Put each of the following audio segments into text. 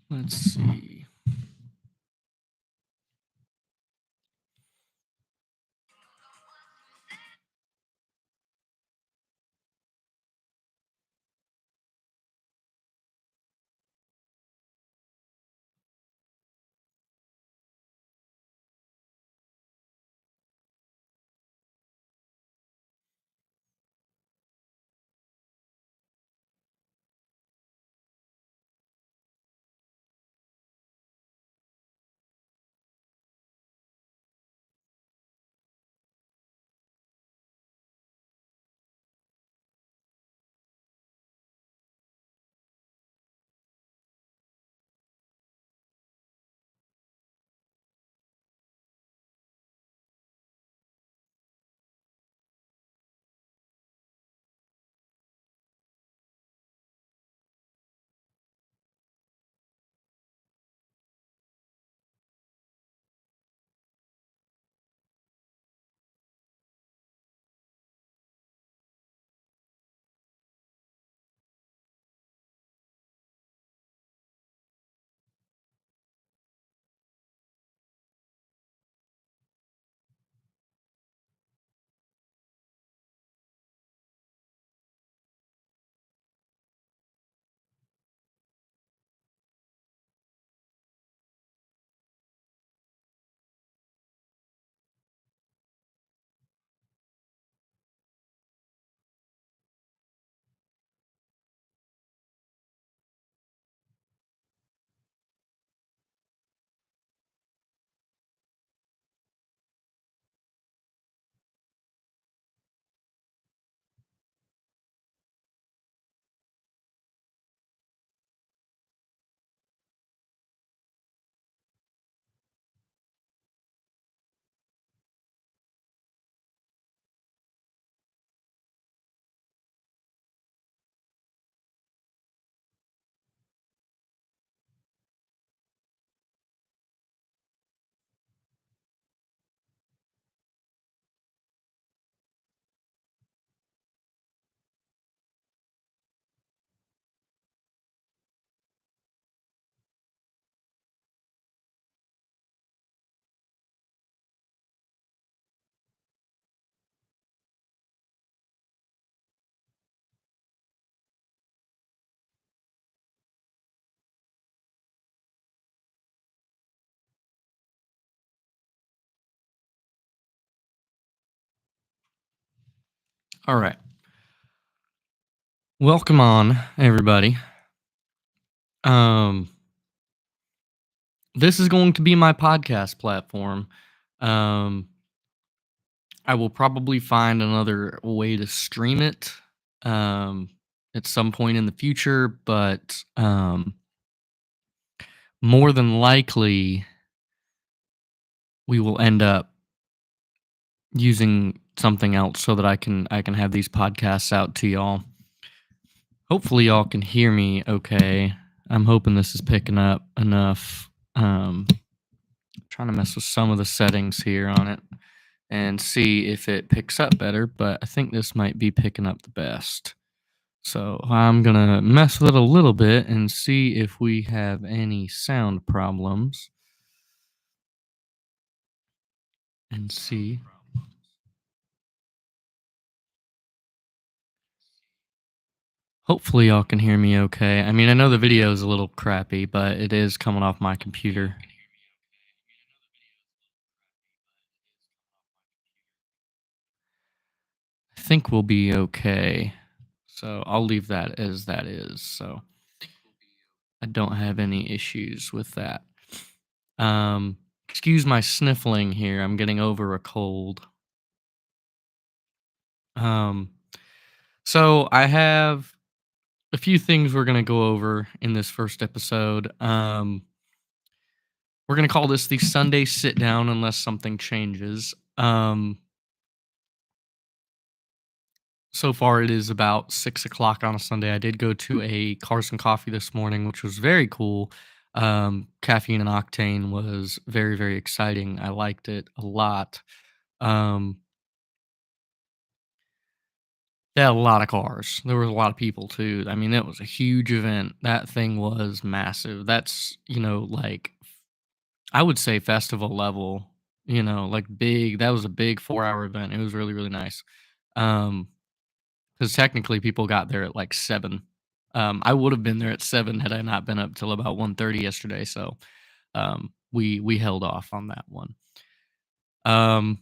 Let's see. All right. Welcome on, everybody. Um, this is going to be my podcast platform. Um, I will probably find another way to stream it um, at some point in the future, but more than likely, we will end up using something else so that I can have these podcasts out to y'all. Hopefully, y'all can hear me okay. I'm hoping this is picking up enough. Trying to mess with some of the settings here on it and see if it picks up better, but I think this might be picking up the best. So I'm gonna mess with it a little bit and see if we have any sound problems and see. Hopefully y'all can hear me okay. I mean, I know the video is a little crappy, but it is coming off my computer. I think we'll be okay. So I'll leave that as that is. So I don't have any issues with that. Excuse my sniffling here. I'm getting over a cold. Um, so I have a few things we're gonna go over in this first episode. We're gonna call this the Sunday sit down unless something changes. So far it is about 6 o'clock on a Sunday. I did go to a Carson Coffee this morning, which was very cool. Caffeine and Octane was very, very exciting. I liked it a lot. Um, They had a lot of cars. There was a lot of people too. I mean, it was a huge event. That thing was massive. That's, like I would say festival level, like big. That was a big 4-hour event. It was really, really nice. Um, because technically people got there at like 7. I would have been there at 7 had I not been up till about 1:30 yesterday. So we held off on that one. Um,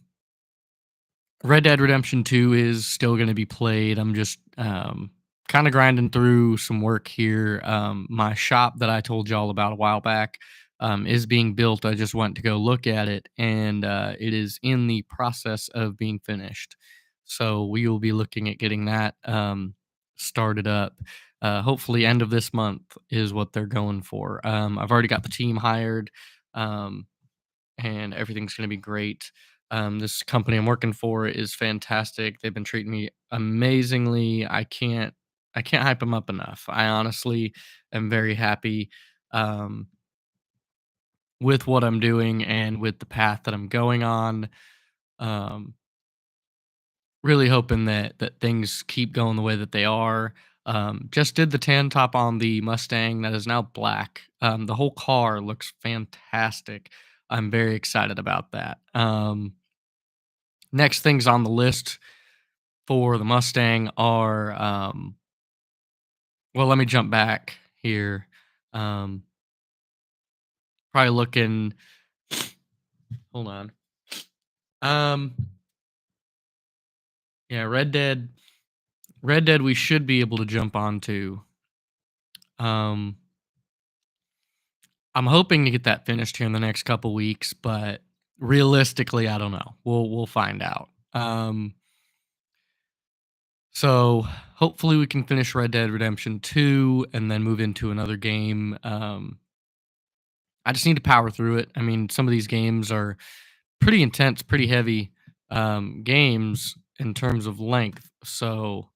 Red Dead Redemption 2 is still gonna be played. I'm just, kinda grinding through some work here. My shop that I told y'all about a while back, is being built. I just went to go look at it, and, it is in the process of being finished. So we will be looking at getting that, started up. Hopefully end of this month is what they're going for. I've already got the team hired. Um and everything's going to be great. This company I'm working for is fantastic. They've been treating me amazingly. I can't hype them up enough. I honestly am very happy um, with what I'm doing and with the path that I'm going on. Um, Really hoping that things keep going the way that they are. Just did the tan top on the Mustang that is now black. The whole car looks fantastic. I'm very excited about that. Next things on the list for the Mustang are, well, let me jump back here. Um, Probably looking. Hold on. Um, yeah, Red Dead. Red Dead. We should be able to jump onto. Um, I'm hoping to get that finished here in the next couple weeks, but realistically, I don't know. We'll find out. So hopefully we can finish Red Dead Redemption 2 and then move into another game. I just need to power through it. I mean, some of these games are pretty intense, pretty heavy games in terms of length. So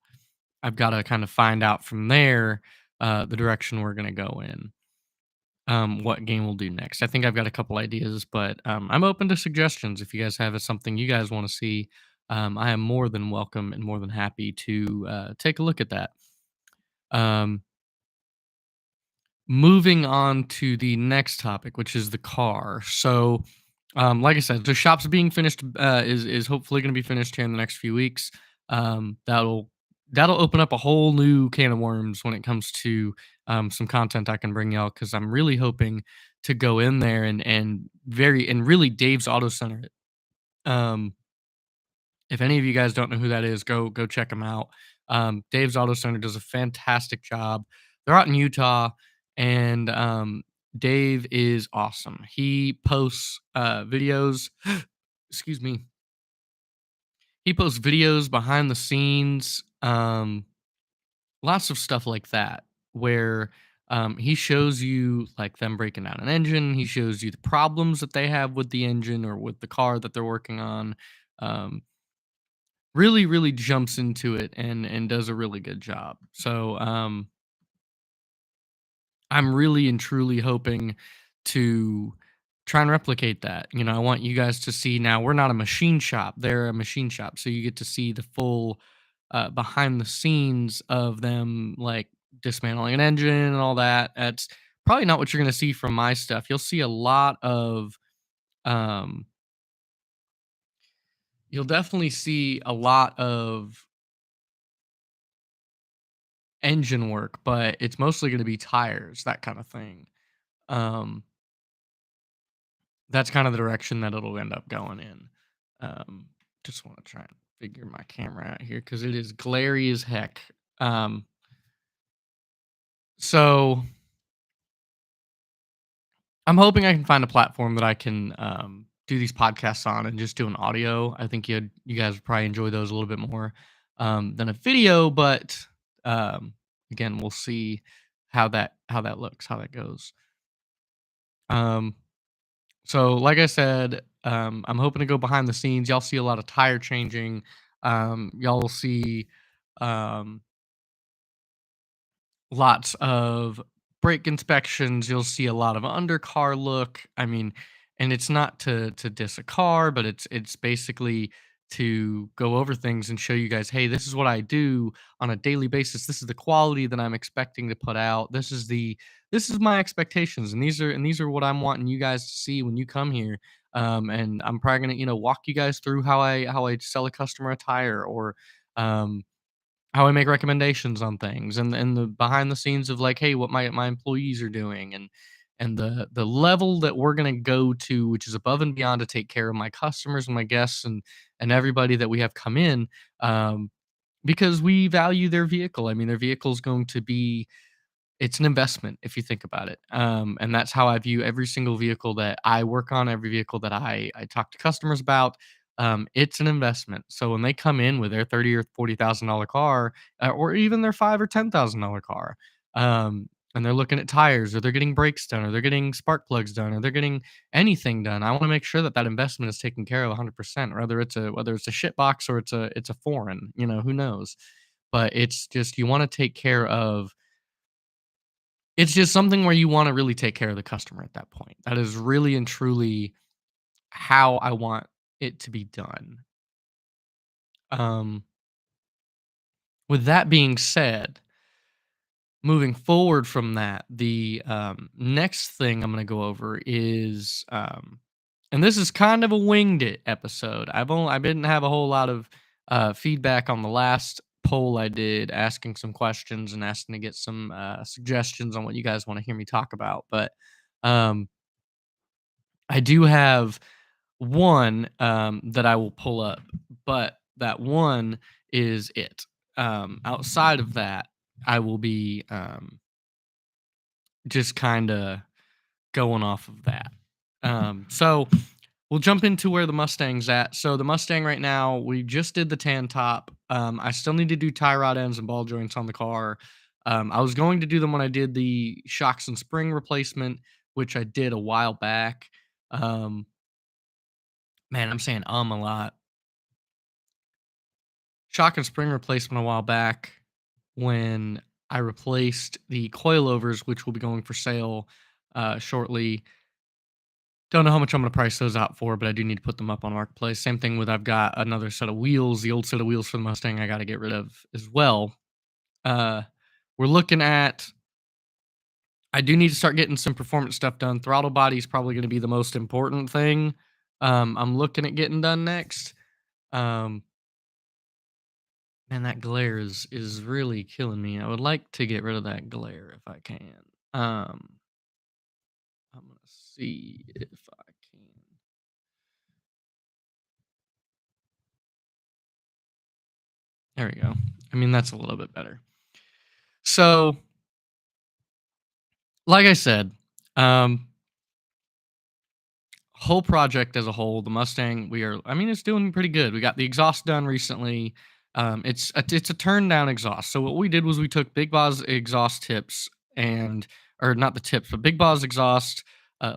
I've got to kind of find out from there the direction we're going to go in. What game we'll do next. I think I've got a couple ideas, but I'm open to suggestions. If you guys have something you guys want to see, I am more than welcome and more than happy to take a look at that. Um, Moving on to the next topic, which is the car. So, like I said, the shop's being finished. Is hopefully going to be finished here in the next few weeks. That'll open up a whole new can of worms when it comes to some content I can bring y'all, because I'm really hoping to go in there and really Dave's Auto Center it. Um, if any of you guys don't know who that is, go check them out. Dave's Auto Center does a fantastic job. They're out in Utah, and Dave is awesome. He posts videos. Excuse me. He posts videos behind the scenes, lots of stuff like that, where he shows you like them breaking down an engine. He shows you the problems that they have with the engine or with the car that they're working on. Um, really jumps into it and does a really good job. So I'm really and truly hoping to try and replicate that. I want you guys to see, now we're not a machine shop, they're a machine shop. So you get to see the full behind the scenes of them like dismantling an engine and all that. That's probably not what you're going to see from my stuff. Um You'll definitely see a lot of engine work, but it's mostly going to be tires, that kind of thing. Um, that's kind of the direction that it'll end up going in. Um, just want to try and figure my camera out here because it is glary as heck. Um, so I'm hoping I can find a platform that I can do these podcasts on and just do an audio. I think you guys would probably enjoy those a little bit more than a video, but um, again, we'll see how that looks, how that goes. Um, So, like I said, I'm hoping to go behind the scenes. Y'all see a lot of tire changing. Y'all will see um, lots of brake inspections. You'll see a lot of undercar look. I mean, and it's not to diss a car, but it's basically to go over things and show you guys, hey, this is what I do on a daily basis. This is the quality that I'm expecting to put out. This is my expectations, and these are what I'm wanting you guys to see when you come here. And I'm probably gonna, walk you guys through how I sell a customer a tire, or um how I make recommendations on things, and the behind the scenes of, like, hey, what my employees are doing, and the level that we're gonna go to, which is above and beyond to take care of my customers and my guests, and everybody that we have come in, um, because we value their vehicle. I mean, their vehicle is going to be, it's an investment if you think about it. And that's how I view every single vehicle that I work on, every vehicle that I talk to customers about. It's an investment. So when they come in with their $30,000 or $40,000 car, or even their $5,000 or $10,000 car, and they're looking at tires, or they're getting brakes done, or they're getting spark plugs done, or they're getting anything done, I want to make sure that that investment is taken care of 100%. Whether it's a shit box, or it's a foreign, who knows. But it's just, you want to take care of, it's just something where you wanna really take care of the customer at that point. That is really and truly how I want it to be done. Um, with that being said, moving forward from that, the, next thing I'm gonna go over is, and this is kind of a winged it episode. I didn't have a whole lot of, feedback on the last poll I did, asking some questions and asking to get some, suggestions on what you guys wanna hear me talk about, but, um I do have one, that I will pull up, but that one is it. Outside of that, I will be, just kinda going off of that. So we'll jump into where the Mustang's at. So the Mustang right now, we just did the tan top. I still need to do tie rod ends and ball joints on the car. I was going to do them when I did the shocks and spring replacement, which I did a while back. Um, Man, I'm saying a lot. Shock and spring replacement a while back, when I replaced the coilovers, which will be going for sale shortly. Don't know how much I'm going to price those out for, but I do need to put them up on Marketplace. Same thing with, I've got another set of wheels, the old set of wheels for the Mustang I got to get rid of as well. Uh, we're looking at, I do need to start getting some performance stuff done. Throttle body is probably going to be the most important thing. I'm looking at getting done next. Um, Man, that glare is really killing me. I would like to get rid of that glare if I can. Um, I'm gonna see if I can. There we go. I mean, that's a little bit better. So, like I said, um, whole project as a whole, the Mustang, I mean, it's doing pretty good. We got the exhaust done recently. It's a turn down exhaust. So what we did was we took Big Boss exhaust tips, and, or not the tips, but Big Boss exhaust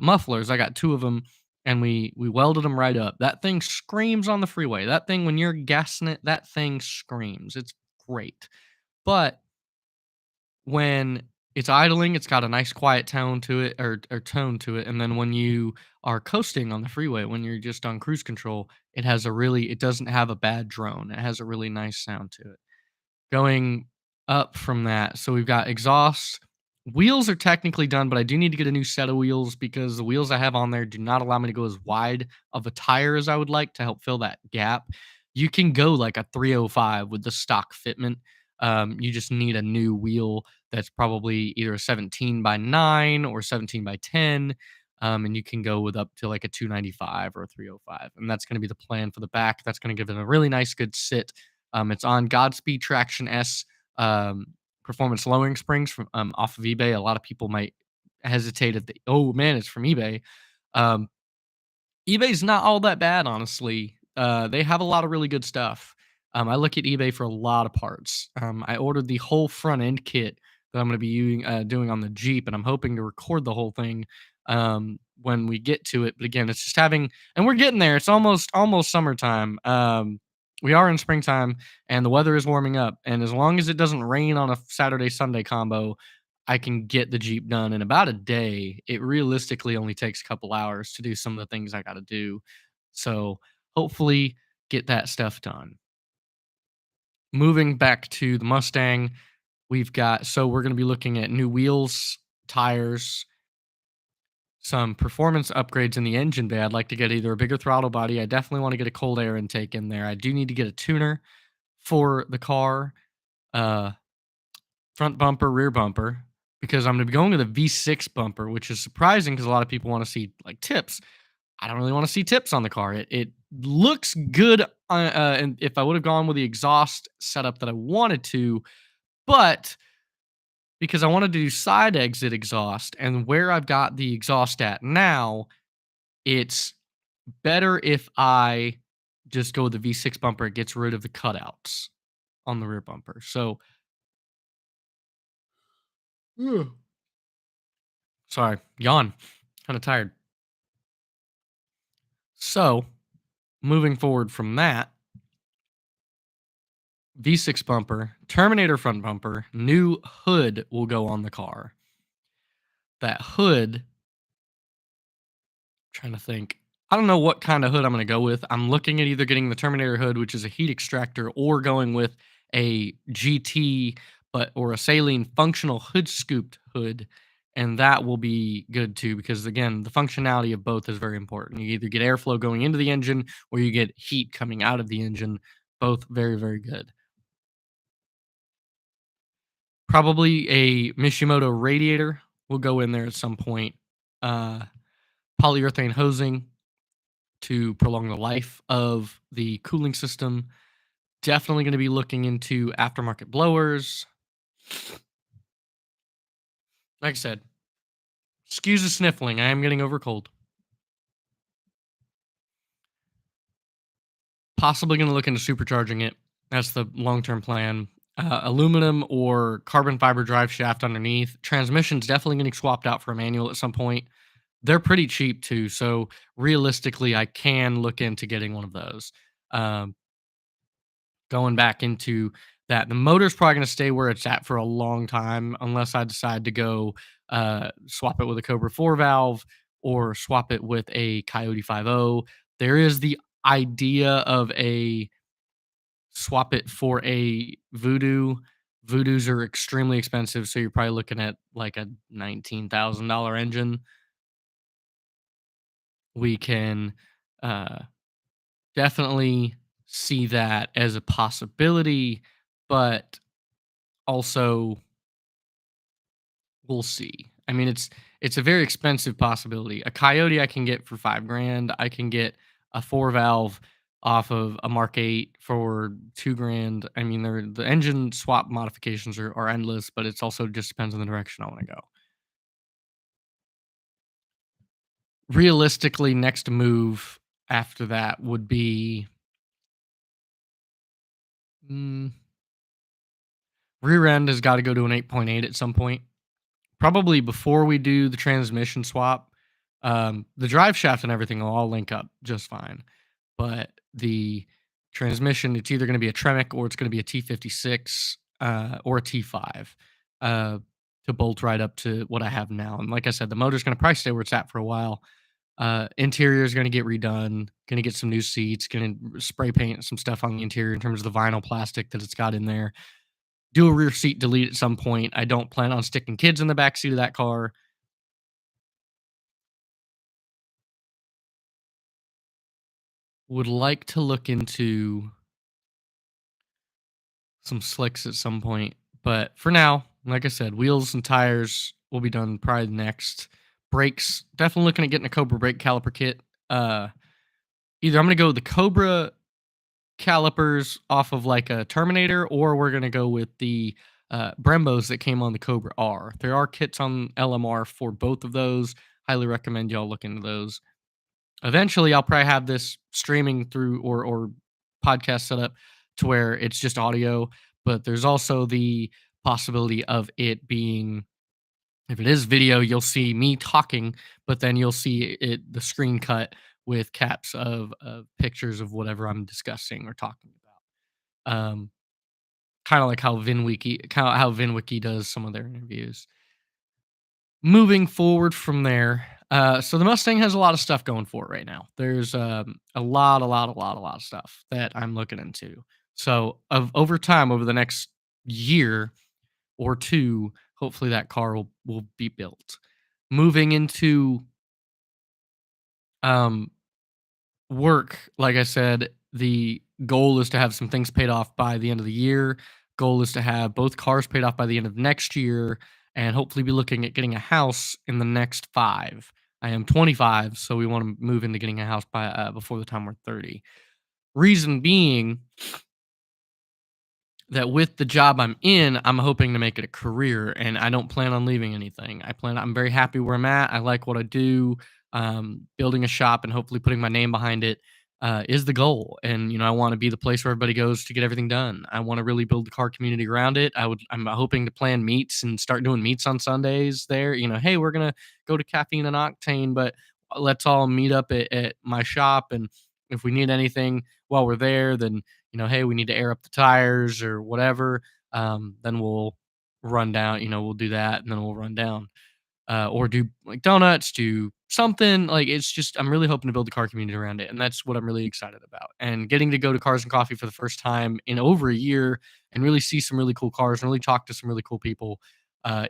mufflers. I got two of them, and we welded them right up. That thing screams on the freeway. That thing, when you're gassing it, that thing screams. It's great. But when it's idling, it's got a nice quiet tone to it, or tone to it, and then when you are coasting on the freeway, when you're just on cruise control, it doesn't have a bad drone. It has a really nice sound to it. Going up from that, so we've got exhaust. Wheels are technically done, but I do need to get a new set of wheels, because the wheels I have on there do not allow me to go as wide of a tire as I would like to help fill that gap. You can go like a 305 with the stock fitment. You just need a new wheel that's probably either a 17 by 9 or 17 by 10. And you can go with up to like a 295 or a 305. And that's going to be the plan for the back. That's going to give it a really nice, good sit. It's on Godspeed Traction S, performance lowering springs from, off of eBay. A lot of people might hesitate at the, oh man, it's from eBay. Um, eBay's not all that bad, honestly. They have a lot of really good stuff. I look at eBay for a lot of parts. I ordered the whole front end kit that I'm going to be doing on the Jeep, and I'm hoping to record the whole thing when we get to it. But again, it's just having, and we're getting there. It's almost summertime. We are in springtime, and the weather is warming up. And as long as it doesn't rain on a Saturday Sunday combo, I can get the Jeep done in about a day. It realistically only takes a couple hours to do some of the things I got to do. So hopefully get that stuff done. Moving back to the Mustang, we're going to be looking at new wheels, tires, some performance upgrades in the engine bay. I'd like to get either a bigger throttle body. I definitely want to get a cold air intake in there. I do need to get a tuner for the car, uh, front bumper, rear bumper, because I'm going to be going with a V6 bumper, which is surprising because a lot of people want to see like tips. I don't really want to see tips on the car. It looks good, and if I would have gone with the exhaust setup that I wanted to, but because I wanted to do side exit exhaust, and where I've got the exhaust at now, it's better if I just go with the V6 bumper. It gets rid of the cutouts on the rear bumper. So, Ugh. Sorry, yawn. Kind of tired. So, moving forward from that, V6 bumper, Terminator front bumper, new hood will go on the car. That hood, trying to think. I don't know what kind of hood I'm going to go with. I'm looking at either getting the Terminator hood, which is a heat extractor, or going with a GT, or a saline functional hood scooped hood, and that will be good too because again, the functionality of both is very important. You either get airflow going into the engine or you get heat coming out of the engine. Both very very good. Probably a Mishimoto radiator will go in there at some point. Uh, Polyurethane hosing to prolong the life of the cooling system. Definitely going to be looking into aftermarket blowers. Like I said, excuse the sniffling. I am getting over cold. Possibly going to look into supercharging it. That's the long term plan. Aluminum or carbon fiber drive shaft underneath. Transmission's definitely getting swapped out for a manual at some point. They're pretty cheap too, so realistically, I can look into getting one of those. Um, Going back into that, the motor's probably going to stay where it's at for a long time, unless I decide to go swap it with a Cobra 4 valve or swap it with a Coyote 5.0. There is the idea of a swap it for a Voodoo. Voodoos are extremely expensive, so you're probably looking at like a $19,000 engine. We can uh, definitely see that as a possibility, but also we'll see. I mean, it's a very expensive possibility. A Coyote I can get for 5 grand. I can get a 4 valve off of a Mark 8 for 2 grand. I mean, the engine swap modifications are endless, but it's also just depends on the direction I want to go. Realistically, next move after that would be mm, rear end has got to go to an 8.8 at some point. Probably before we do the transmission swap. The drive shaft and everything will all link up just fine. But the transmission, it's either going to be a Tremec or it's going to be a T56 or a T5 uh, to bolt right up to what I have now. And like I said, the motor's going to probably stay where it's at for a while. Interior is going to get redone, going to get some new seats, going to spray paint some stuff on the interior in terms of the vinyl plastic that it's got in there. Do a rear seat delete at some point. I don't plan on sticking kids in the back seat of that car. Would like to look into some slicks at some point, but for now, like I said, wheels and tires will be done probably next. Brakes, definitely looking at getting a Cobra brake caliper kit. Uh, Either I'm gonna go with the Cobra calipers off of like a Terminator, or we're gonna go with the Brembos that came on the Cobra R. There are kits on LMR for both of those. Highly recommend y'all look into those. Eventually, I'll probably have this streaming through or podcast set up to where it's just audio, but there's also the possibility of it being if it is video, you'll see me talking, but then you'll see the screen cut with caps of pictures of whatever I'm discussing or talking about. Kind of like how VinWiki does some of their interviews. Moving forward from there, So the Mustang has a lot of stuff going for it right now. There's a lot of stuff that I'm looking into. So of over time, over the next year or two, hopefully that car will be built. Moving into um work, like I said, the goal is to have some things paid off by the end of the year. Goal is to have both cars paid off by the end of next year and hopefully be looking at getting a house in the next 5. I am 25, so we want to move into getting a house by before the time we're 30. Reason being that with the job I'm in, I'm hoping to make it a career and I don't plan on leaving anything. I'm very happy where I'm at. I like what I do. Building a shop and hopefully putting my name behind it is the goal. And I want to be the place where everybody goes to get everything done. I want to really build the car community around it. I'm hoping to plan meets and start doing meets on Sundays there. Hey, we're gonna go to Caffeine and Octane, but let's all meet up at my shop, and if we need anything while we're there, then hey, we need to air up the tires or whatever, then we'll run down, we'll do that and then we'll run down. Or do like donuts, do something like it's just I'm really hoping to build a car community around it. And that's what I'm really excited about. And getting to go to Cars and Coffee for the first time in over a year and really see some really cool cars and really talk to some really cool people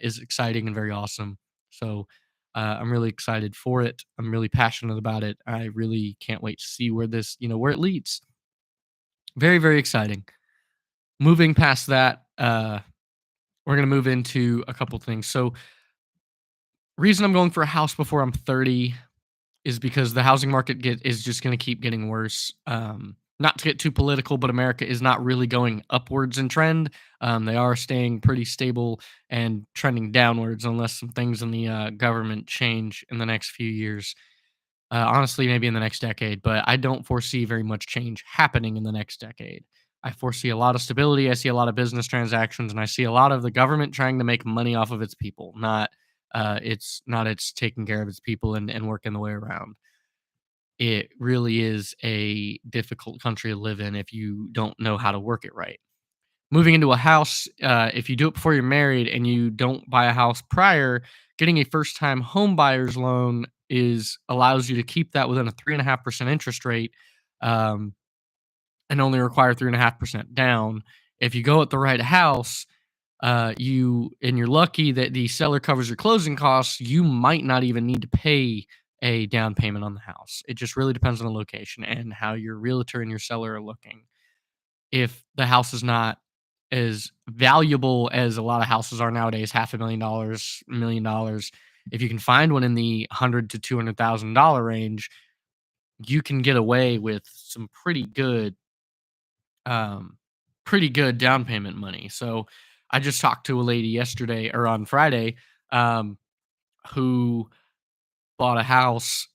is exciting and very awesome. So I'm really excited for it. I'm really passionate about it. I really can't wait to see where where it leads. Very, very exciting. Moving past that, we're gonna move into a couple things. So, reason I'm going for a house before I'm 30 is because the housing market is just gonna keep getting worse. Not to get too political, but America is not really going upwards in trend. They are staying pretty stable and trending downwards unless some things in the government change in the next few years. Honestly, maybe in the next decade, but I don't foresee very much change happening in the next decade. I foresee a lot of stability. I see a lot of business transactions, and I see a lot of the government trying to make money off of its people, not it's taking care of its people and working the way around. It really is a difficult country to live in if you don't know how to work it right. Moving into a house, if you do it before you're married and you don't buy a house prior, getting a first time home buyer's loan is allows you to keep that within a 3.5% interest rate, um, and only require 3.5% down. If you go at the right house, you're lucky that the seller covers your closing costs, you might not even need to pay a down payment on the house. It just really depends on the location and how your realtor and your seller are looking. If the house is not as valuable as a lot of houses are nowadays, half a million dollars, $1 million, if you can find one in the 100 to $200,000 range, you can get away with some um, pretty good down payment money. So I just talked to a lady yesterday or on Friday, um, who bought a house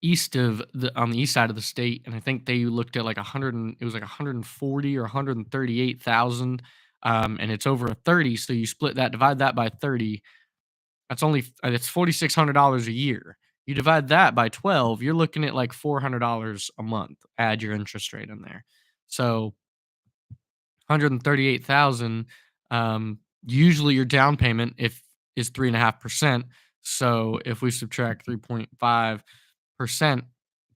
east of the on the east side of the state, and I think they looked at like 100 and it was like 140 or 138,000, and it's over a 30, so you split that, divide that by 30, it's $4,600 a year. You divide that by 12, you're looking at like $400 a month. Add your interest rate in there. So 138,000, usually your down payment if is 3.5%. So if we subtract 3.5%,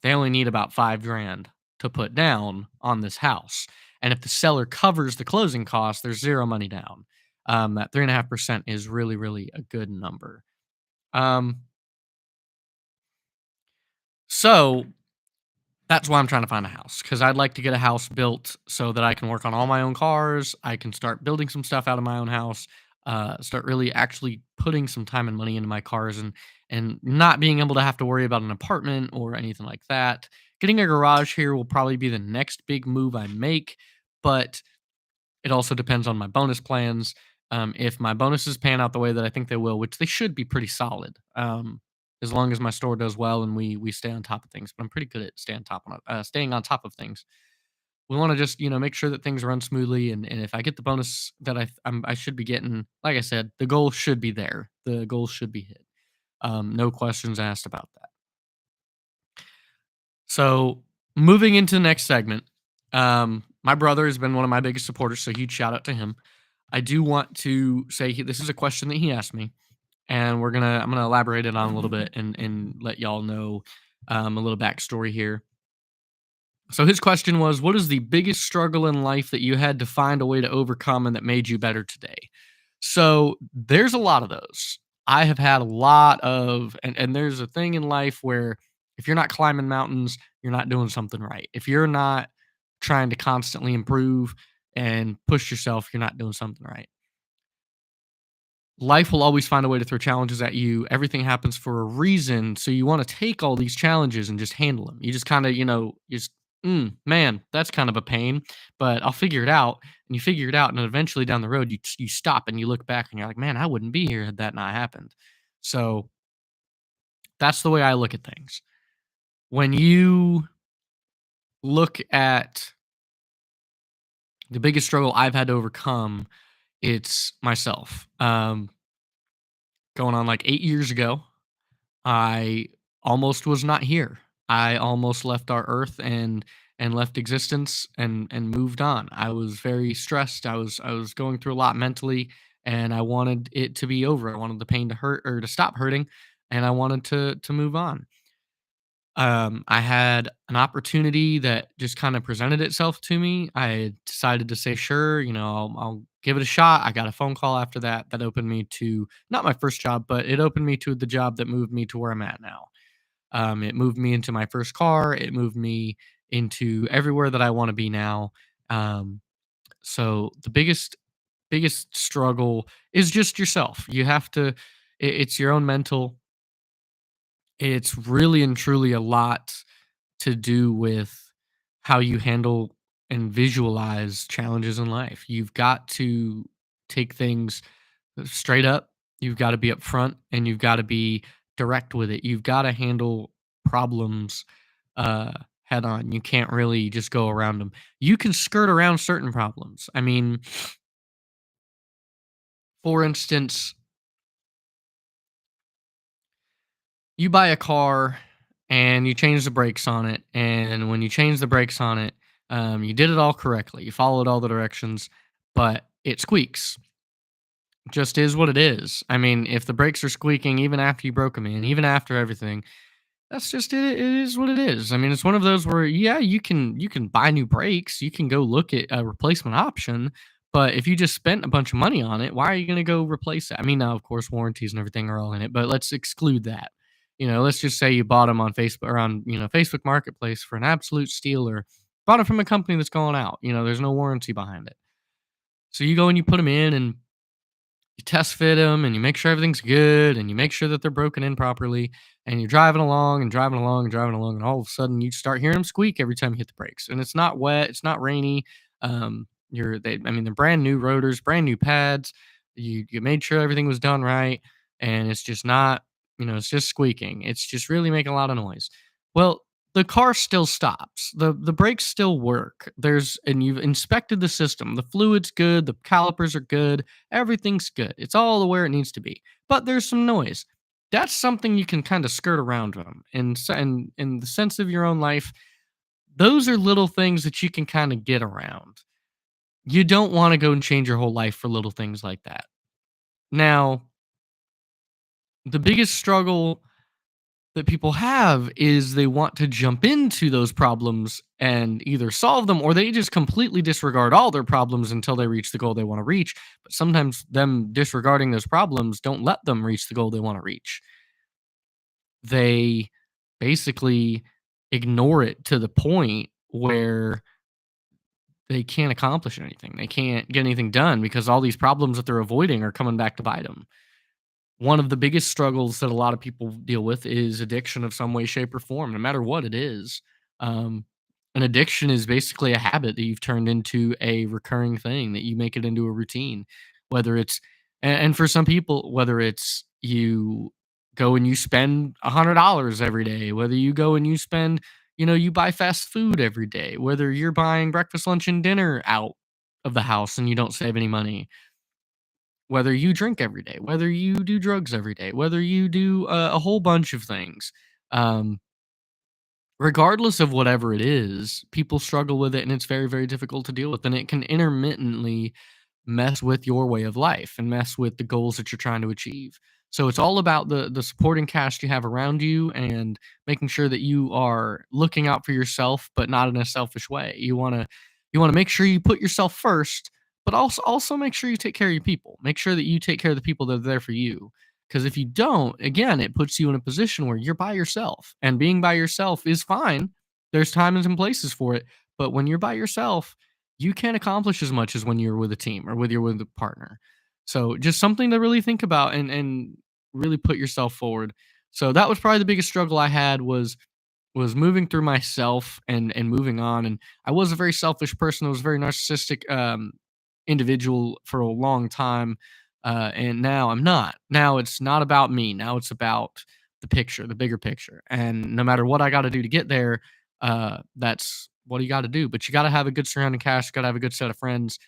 they only need about 5 grand to put down on this house. And if the seller covers the closing costs, there's zero money down. That 3.5% is really, really a good number. Um, so that's why I'm trying to find a house because I'd like to get a house built so that I can work on all my own cars. I can start building some stuff out of my own house. Start really actually putting some time and money into my cars and not being able to have to worry about an apartment or anything like that. Getting a garage here will probably be the next big move I make, but it also depends on my bonus plans. If my bonuses pan out the way that I think they will, which they should be pretty solid, as long as my store does well and we stay on top of things. But I'm pretty good at staying on top of things. We want to just make sure that things run smoothly, and if I get the bonus that I should be getting, like I said, the goal should be there. The goal should be hit. No questions asked about that. So moving into the next segment, my brother has been one of my biggest supporters, so huge shout out to him. I do want to say this is a question that he asked me, and I'm gonna elaborate it on a little bit and let y'all know a little backstory here. So his question was, "What is the biggest struggle in life that you had to find a way to overcome and that made you better today?" So there's a lot of those. I have had a lot of, and there's a thing in life where if you're not climbing mountains, you're not doing something right. If you're not trying to constantly improve and push yourself, you're not doing something right. Life will always find a way to throw challenges at you. Everything happens for a reason. So you want to take all these challenges and just handle them. You just kind of, just, man, that's kind of a pain, but I'll figure it out. And you figure it out. And then eventually down the road, you stop and you look back and you're like, man, I wouldn't be here had that not happened. So that's the way I look at things. When you look at the biggest struggle I've had to overcome, it's myself. Going on like 8 years ago, I almost was not here. I almost left our earth and left existence and moved on. I was very stressed. I was going through a lot mentally and I wanted it to be over. I wanted the pain to hurt or to stop hurting and I wanted to move on. I had an opportunity that just kind of presented itself to me. I decided to say, sure, I'll give it a shot. I got a phone call after that opened me to not my first job, but it opened me to the job that moved me to where I'm at now. It moved me into my first car. It moved me into everywhere that I want to be now. Um, so the biggest struggle is just yourself. You have to. It's your own mental. It's really and truly a lot to do with how you handle and visualize challenges in life. You've got to take things straight up. You've got to be upfront and you've got to be direct with it. You've got to handle problems uh, head on. You can't really just go around them. You can skirt around certain problems. I mean, for instance, you buy a car and you change the brakes on it, and when you change the brakes on it, you did it all correctly. You followed all the directions, but it squeaks. Just is what it is. I mean, if the brakes are squeaking even after you broke them in, even after everything, that's just it. It is what it is. I mean, it's one of those where yeah, you can buy new brakes, you can go look at a replacement option, but if you just spent a bunch of money on it, why are you going to go replace it? I mean, now of course warranties and everything are all in it, but let's exclude that. Let's just say you bought them on Facebook or on Facebook Marketplace for an absolute steal, or bought it from a company that's going out. There's no warranty behind it. So you go and you put them in and you test fit them and you make sure everything's good and you make sure that they're broken in properly and you're driving along and driving along and driving along and all of a sudden you start hearing them squeak every time you hit the brakes and it's not wet, it's not rainy. I mean they're brand new rotors, brand new pads. You made sure everything was done right and it's just not, it's just squeaking. It's just really making a lot of noise. Well, the car still stops. The brakes still work. And you've inspected the system. The fluid's good, the calipers are good, everything's good. It's all where it needs to be. But there's some noise. That's something you can kind of skirt around from. And in the sense of your own life, those are little things that you can kind of get around. You don't want to go and change your whole life for little things like that. Now, the biggest struggle that people have is they want to jump into those problems and either solve them or they just completely disregard all their problems until they reach the goal they want to reach. But sometimes them disregarding those problems don't let them reach the goal they want to reach. They basically ignore it to the point where they can't accomplish anything. They can't get anything done because all these problems that they're avoiding are coming back to bite them. One of the biggest struggles that a lot of people deal with is addiction of some way, shape, or form, no matter what it is. Um, an addiction is basically a habit that you've turned into a recurring thing, that you make it into a routine. Whether it's, and for some people, whether it's you go and you spend $100 every day, whether you go and you spend, you buy fast food every day, whether you're buying breakfast, lunch, and dinner out of the house and you don't save any money, whether you drink every day, whether you do drugs every day, whether you do a whole bunch of things, um, regardless of whatever it is, people struggle with it and it's very, very difficult to deal with. And it can intermittently mess with your way of life and mess with the goals that you're trying to achieve. So it's all about the supporting cast you have around you and making sure that you are looking out for yourself, but not in a selfish way. You wanna make sure you put yourself first, but also make sure you take care of your people. Make sure that you take care of the people that are there for you. Because if you don't, again, it puts you in a position where you're by yourself. And being by yourself is fine. There's times and places for it. But when you're by yourself, you can't accomplish as much as when you're with a team or with a partner. So just something to really think about and really put yourself forward. So that was probably the biggest struggle I had was moving through myself and moving on. And I was a very selfish person. I was a very narcissistic individual for a long time. And now I'm not. Now it's not about me. Now it's about the picture, the bigger picture. And no matter what I got to do to get there, that's what you got to do. But you got to have a good surrounding cast. Got to have a good set of friends,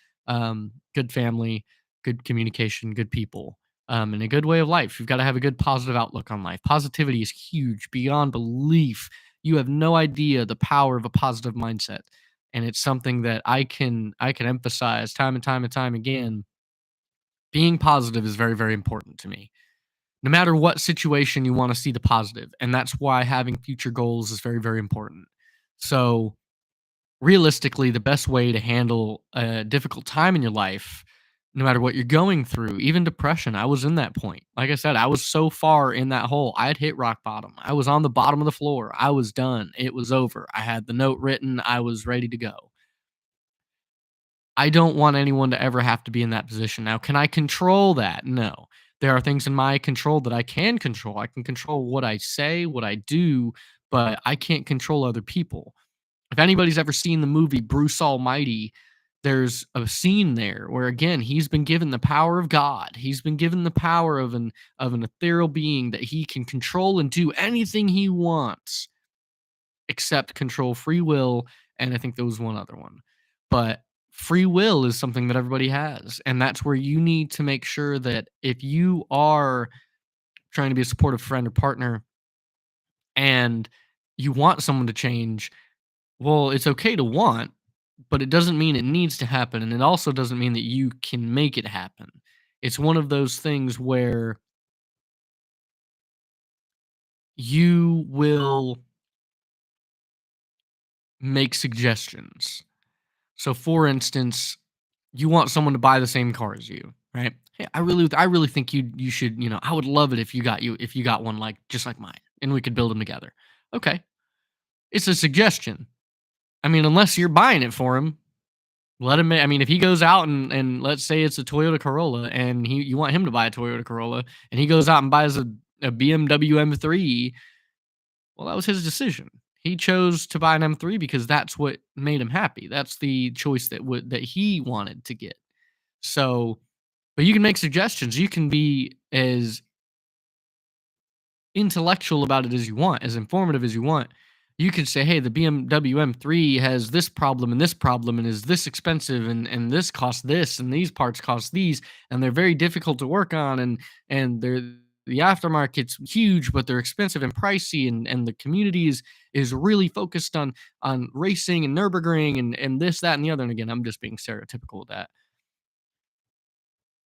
good family, good communication, good people, and a good way of life. You've got to have a good positive outlook on life. Positivity is huge beyond belief. You have no idea the power of a positive mindset, and it's something that I can emphasize time and time and time again. Being positive is very, very important to me. No matter what situation, you want to see the positive, and that's why having future goals is very, very important. So realistically, the best way to handle a difficult time in your life, no matter what you're going through, even depression, I was in that point. Like I said, I was so far in that hole. I had hit rock bottom. I was on the bottom of the floor. I was done. It was over. I had the note written. I was ready to go. I don't want anyone to ever have to be in that position. Now, can I control that? No. There are things in my control that I can control. I can control what I say, what I do, but I can't control other people. If anybody's ever seen the movie Bruce Almighty, there's a scene there where again he's been given the power of God. He's been given the power of an ethereal being that he can control and do anything he wants except control free will, and I think there was one other one. But free will is something that everybody has, and that's where you need to make sure that if you are trying to be a supportive friend or partner and you want someone to change, well, it's okay to want, but it doesn't mean it needs to happen, and it also doesn't mean that you can make it happen. It's one of those things where you will make suggestions. So, for instance, you want someone to buy the same car as you, right? Hey, I really think you should, I would love it if you got one like just like mine, and we could build them together. Okay, it's a suggestion. I mean, unless you're buying it for him, let him. I mean, if he goes out and let's say it's a Toyota Corolla, and you want him to buy a Toyota Corolla, and he goes out and buys a BMW M3, well, that was his decision. He chose to buy an M3 because that's what made him happy. That's the choice that he wanted to get. So, but you can make suggestions. You can be as intellectual about it as you want, as informative as you want. You could say, "Hey, the BMW M3 has this problem, and is this expensive, and this costs this, and these parts cost these, and they're very difficult to work on, and they're the aftermarket's huge, but they're expensive and pricey, and the community is really focused on racing and Nurburgring and this, that, and the other." And again, I'm just being stereotypical with that.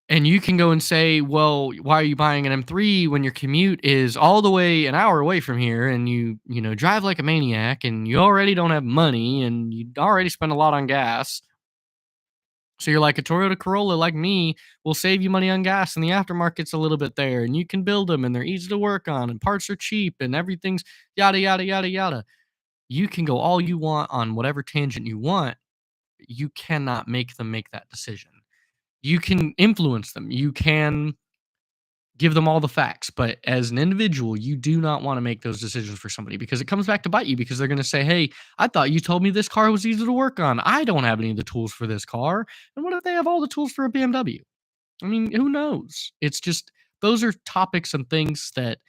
And you can go and say, "Well, why are you buying an M3 when your commute is all the way an hour away from here and you drive like a maniac and you already don't have money and you already spend a lot on gas." So you're like, "A Toyota Corolla like me will save you money on gas and the aftermarket's a little bit there and you can build them and they're easy to work on and parts are cheap and everything's yada yada yada yada." You can go all you want on whatever tangent you want. You cannot make them make that decision. You can influence them. You can give them all the facts, but as an individual, you do not want to make those decisions for somebody because it comes back to bite you because they're going to say, "Hey, I thought you told me this car was easy to work on. I don't have any of the tools for this car." And what if they have all the tools for a BMW? I mean, who knows? It's just those are topics and things that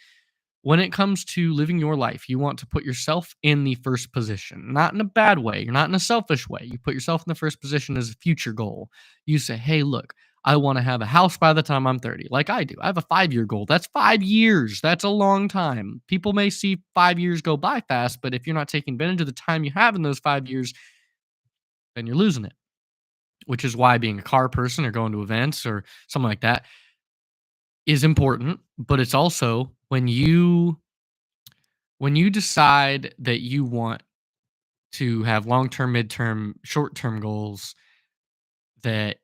when it comes to living your life, you want to put yourself in the first position, not in a bad way. You're not in a selfish way. You put yourself in the first position as a future goal. You say, "Hey, look, I want to have a house by the time I'm 30, like I do. I have a 5 year goal. That's 5 years. That's a long time. People may see 5 years go by fast, but if you're not taking advantage of the time you have in those 5 years, then you're losing it, which is why being a car person or going to events or something like that, is important, but it's also when you decide that you want to have long-term, midterm, short-term goals, that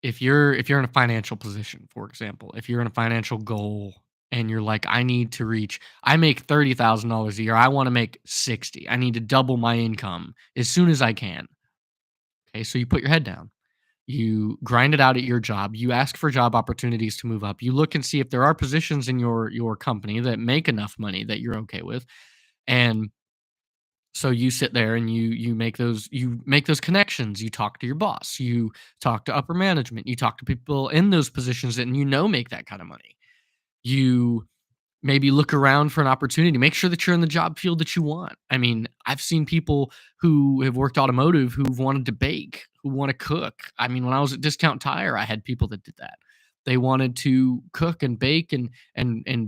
if you're in a financial position, for example, if you're in a financial goal and you're like, I make $30,000 a year, I want to make 60. I need to double my income as soon as I can. Okay, so you put your head down. You grind it out at your job. You ask for job opportunities to move up. You look and see if there are positions in your company that make enough money that you're okay with. And so you sit there and you make those connections. You talk to your boss. You talk to upper management. You talk to people in those positions that make that kind of money. You maybe look around for an opportunity. Make sure that you're in the job field that you want. I mean, I've seen people who have worked automotive who've wanted to bake, who want to cook. I mean, when I was at Discount Tire, I had people that did that. They wanted to cook and bake and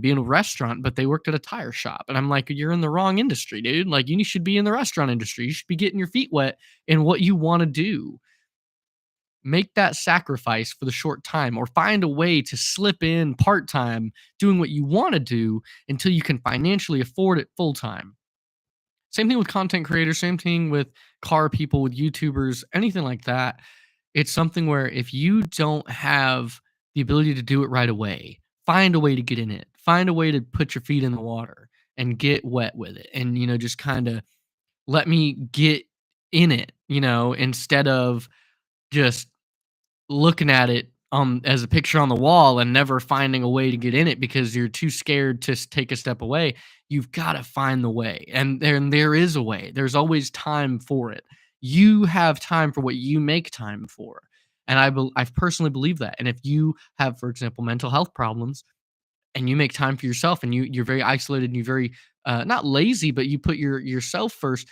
be in a restaurant, but they worked at a tire shop. And I'm like, you're in the wrong industry, dude. Like you should be in the restaurant industry. You should be getting your feet wet in what you want to do. Make that sacrifice for the short time or find a way to slip in part-time doing what you want to do until you can financially afford it full time. Same thing with content creators, same thing with car people, with YouTubers, anything like that. It's something where if you don't have the ability to do it right away, find a way to get in it. Find a way to put your feet in the water and get wet with it and just kind of let me get in it, instead of just looking at it as a picture on the wall and never finding a way to get in it because you're too scared to take a step away. You've got to find the way, and there is a way. There's always time for it. You have time for what you make time for, and I personally believe that. And if you have, for example, mental health problems, and you make time for yourself, and you're very isolated and you're very not lazy, but you put yourself first,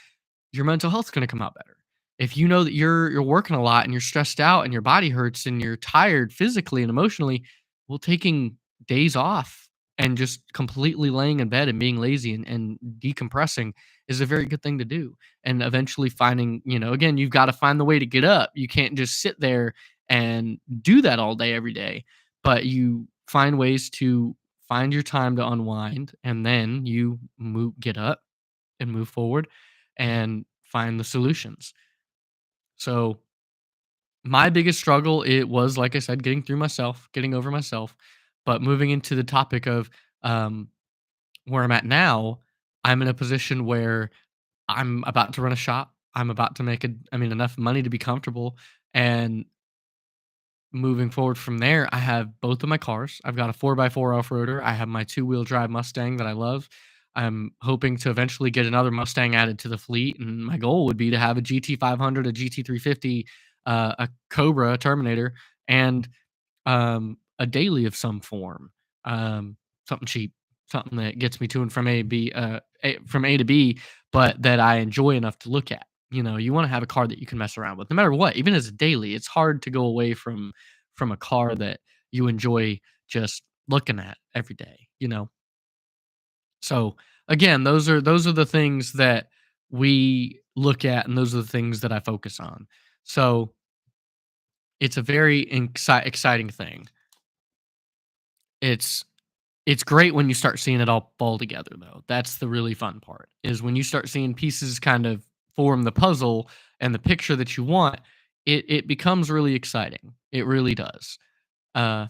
your mental health's gonna come out better. If you know that you're working a lot and you're stressed out and your body hurts and you're tired physically and emotionally, well, taking days off and just completely laying in bed and being lazy and decompressing is a very good thing to do. And eventually finding, again, you've got to find the way to get up. You can't just sit there and do that all day, every day. But you find ways to find your time to unwind, and then get up and move forward and find the solutions. So my biggest struggle, it was, like I said, getting through myself, getting over myself. But moving into the topic of um, where I'm at now, I'm in a position where I'm about to run a shop. I'm about to make enough money to be comfortable. And moving forward from there, I have both of my cars. I've got a 4x4 off-roader. I have my two-wheel drive Mustang that I love. I'm hoping to eventually get another Mustang added to the fleet, and my goal would be to have a GT500, a GT350, a Cobra, a Terminator, and a daily of some form. Something cheap, something that gets me to and from from A to B, but that I enjoy enough to look at. You want to have a car that you can mess around with, no matter what. Even as a daily, it's hard to go away from a car that you enjoy just looking at every day. So again, those are the things that we look at, and those are the things that I focus on. So it's a very exciting thing. It's it's great when you start seeing it all fall together, though. That's the really fun part, is when you start seeing pieces kind of form the puzzle and the picture that you want, it becomes really exciting. It really does. Uh,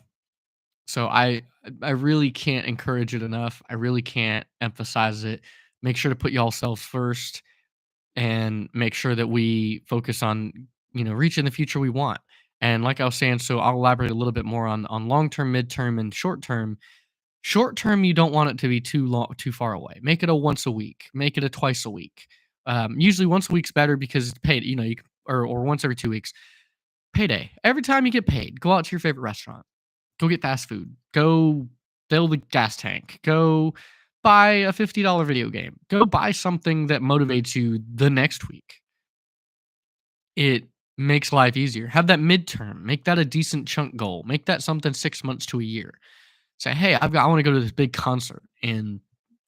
so I really can't encourage it enough. I really can't emphasize it. Make sure to put y'all selves first and make sure that we focus on, reaching the future we want. And like I was saying, so I'll elaborate a little bit more on long term, midterm, and short term. Short term, you don't want it to be too far away. Make it a once a week. Make it a twice a week. Usually once a week's better because it's paid. Or once every 2 weeks. Payday. Every time you get paid, go out to your favorite restaurant. Go get fast food. Go fill the gas tank. Go buy a $50 video game. Go buy something that motivates you the next week. It makes life easier. Have that midterm. Make that a decent chunk goal. Make that something 6 months to a year. Say, hey, I want to go to this big concert in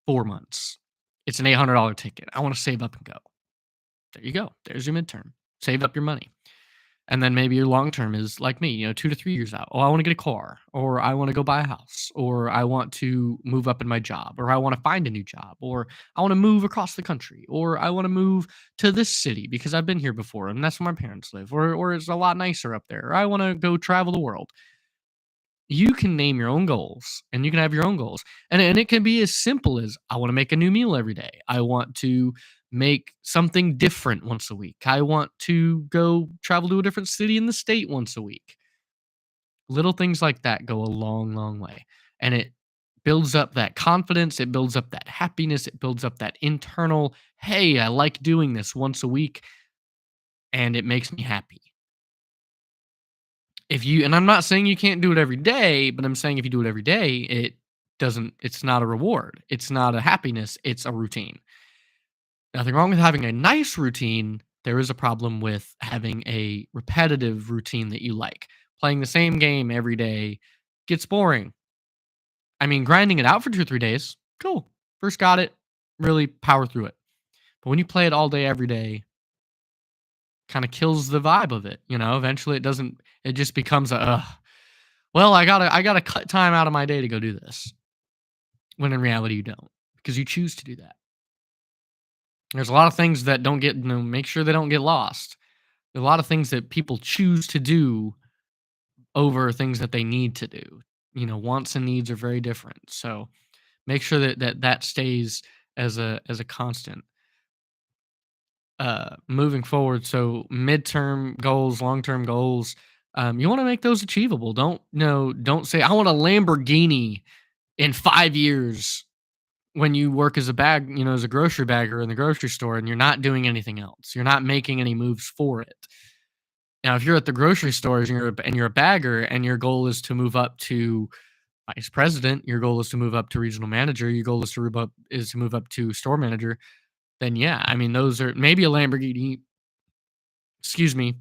4 months. It's an $800 ticket. I want to save up and go. There you go. There's your midterm. Save up your money. And then maybe your long term is like me, 2 to 3 years out. Oh, I want to get a car, or I want to go buy a house, or I want to move up in my job, or I want to find a new job, or I want to move across the country, or I want to move to this city because I've been here before and that's where my parents live, or it's a lot nicer up there, or I want to go travel the world. You can name your own goals and you can have your own goals. And it can be as simple as I want to make a new meal every day. I want to make something different once a week. I want to go travel to a different city in the state once a week. Little things like that go a long, long way. And it builds up that confidence, it builds up that happiness, it builds up that internal, hey, I like doing this once a week and it makes me happy. If you and I'm not saying you can't do it every day, but I'm saying if you do it every day, it's not a reward. It's not a happiness, it's a routine. Nothing wrong with having a nice routine. There is a problem with having a repetitive routine that you like. Playing the same game every day gets boring. I mean, grinding it out for 2 or 3 days, cool. First got it, really power through it. But when you play it all day every day, kind of kills the vibe of it, Eventually it just becomes well, I gotta cut time out of my day to go do this. When in reality you don't, because you choose to do that. There's a lot of things that don't get, make sure they don't get lost. There's a lot of things that people choose to do over things that they need to do. Wants and needs are very different. So make sure that stays as a constant. Moving forward, so midterm goals, long-term goals, you want to make those achievable. Don't say I want a Lamborghini in 5 years when you work as as a grocery bagger in the grocery store and you're not doing anything else. You're not making any moves for it. Now, if you're at the grocery stores and you're a bagger and your goal is to move up to vice president, your goal is to move up to regional manager, your goal is to move up to store manager, then yeah, I mean those are maybe a Lamborghini, excuse me,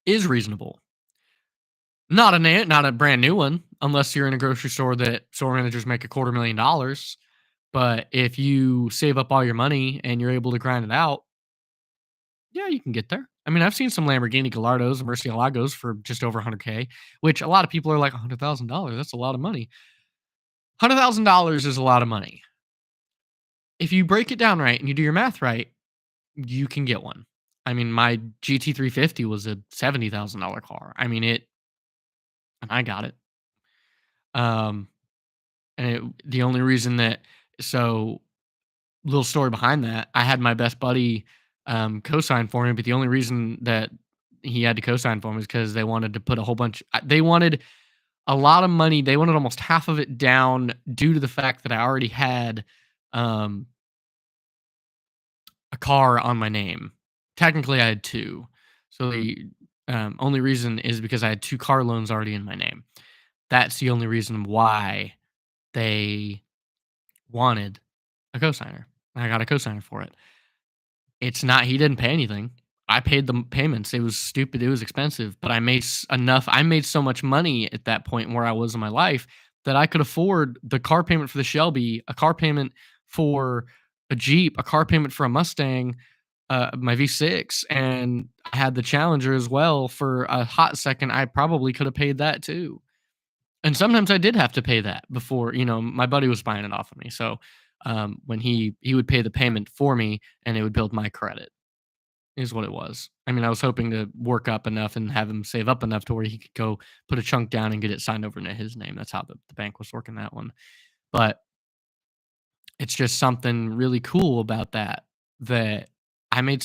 is reasonable. Not a brand new one, unless you're in a grocery store that store managers make $250,000. But if you save up all your money and you're able to grind it out, yeah, you can get there. I mean, I've seen some Lamborghini Gallardos, Murcielagos for just over 100K, which a lot of people are like $100,000. That's a lot of money. $100,000 is a lot of money. If you break it down right and you do your math right, you can get one. I mean, my GT350 was a $70,000 car. I mean, and I got it. Um, the only reason so little story behind that, I had my best buddy co-sign for me, but the only reason that he had to co-sign for me is because they wanted to put a whole bunch. They wanted a lot of money. They wanted almost half of it down due to the fact that I already had um, a car on my name. Technically, I had two. So the only reason is because I had two car loans already in my name. That's the only reason why they wanted a cosigner. I got a cosigner for it. It's not he didn't pay anything. I paid the payments. It was stupid. It was expensive, but I made enough. I made so much money at that point where I was in my life that I could afford the car payment for the Shelby, a car payment for a Jeep, a car payment for a Mustang, my V6, and I had the Challenger as well. For a hot second, I probably could have paid that too. And sometimes I did have to pay that before, my buddy was buying it off of me. So when he would pay the payment for me and it would build my credit is what it was. I mean, I was hoping to work up enough and have him save up enough to where he could go put a chunk down and get it signed over into his name. That's how the bank was working that one. But it's just something really cool about that I made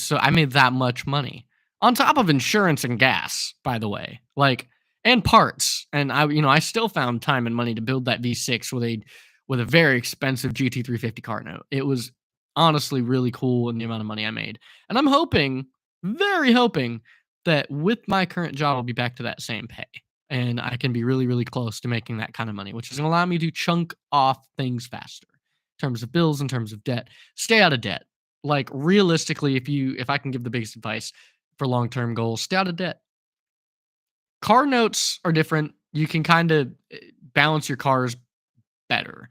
that much money on top of insurance and gas, by the way, like, and parts. And I still found time and money to build that V6 with a very expensive GT350 car note. It was honestly really cool in the amount of money I made. And I'm hoping, very hoping, that with my current job, I'll be back to that same pay. And I can be really, really close to making that kind of money, which is going to allow me to chunk off things faster in terms of bills, in terms of debt. Stay out of debt. Like realistically, if I can give the biggest advice for long-term goals, stay out of debt. Car notes are different. You can kind of balance your cars better.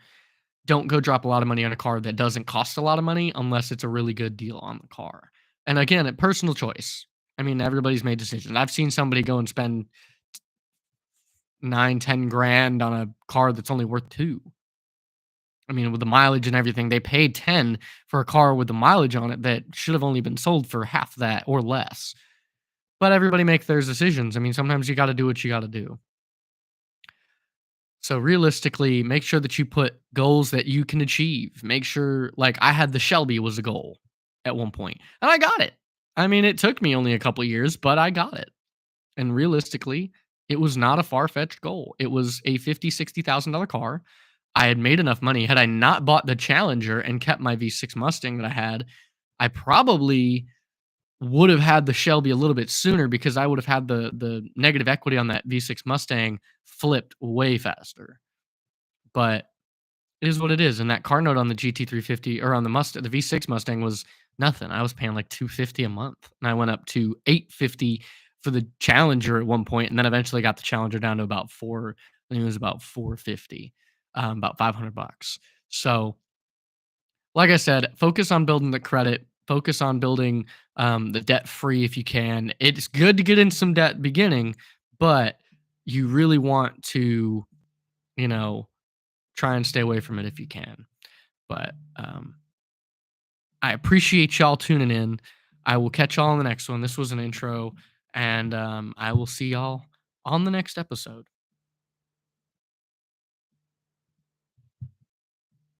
Don't go drop a lot of money on a car that doesn't cost a lot of money unless it's a really good deal on the car. And again, a personal choice. I mean, everybody's made decisions. I've seen somebody go and spend 9, 10 grand on a car that's only worth 2. I mean, with the mileage and everything, they paid 10 for a car with the mileage on it that should have only been sold for half that or less. But everybody makes their decisions. I mean, sometimes you gotta do what you gotta do. So realistically, make sure that you put goals that you can achieve. Make sure, like, I had the Shelby was a goal at one point, and I got it. I mean, it took me only a couple years, but I got it. And realistically, it was not a far-fetched goal. It was a $50,000-$60,000 car. I had made enough money. Had I not bought the Challenger and kept my V6 Mustang that I had, I probably would have had the Shelby a little bit sooner because I would have had the negative equity on that V6 Mustang flipped way faster. But it is what it is, and that car note on the GT350 or on the V6 Mustang was nothing. I was paying like 250 a month, and I went up to 850 for the Challenger at one point, and then eventually got the Challenger down to about 4. I think it was about 450, about 500 bucks. So, like I said, focus on building the credit. Focus on building the debt free if you can. It's good to get in some debt beginning, but you really want to, you know, try and stay away from it if you can. But I appreciate y'all tuning in. I will catch y'all on the next one. This was an intro, and I will see y'all on the next episode.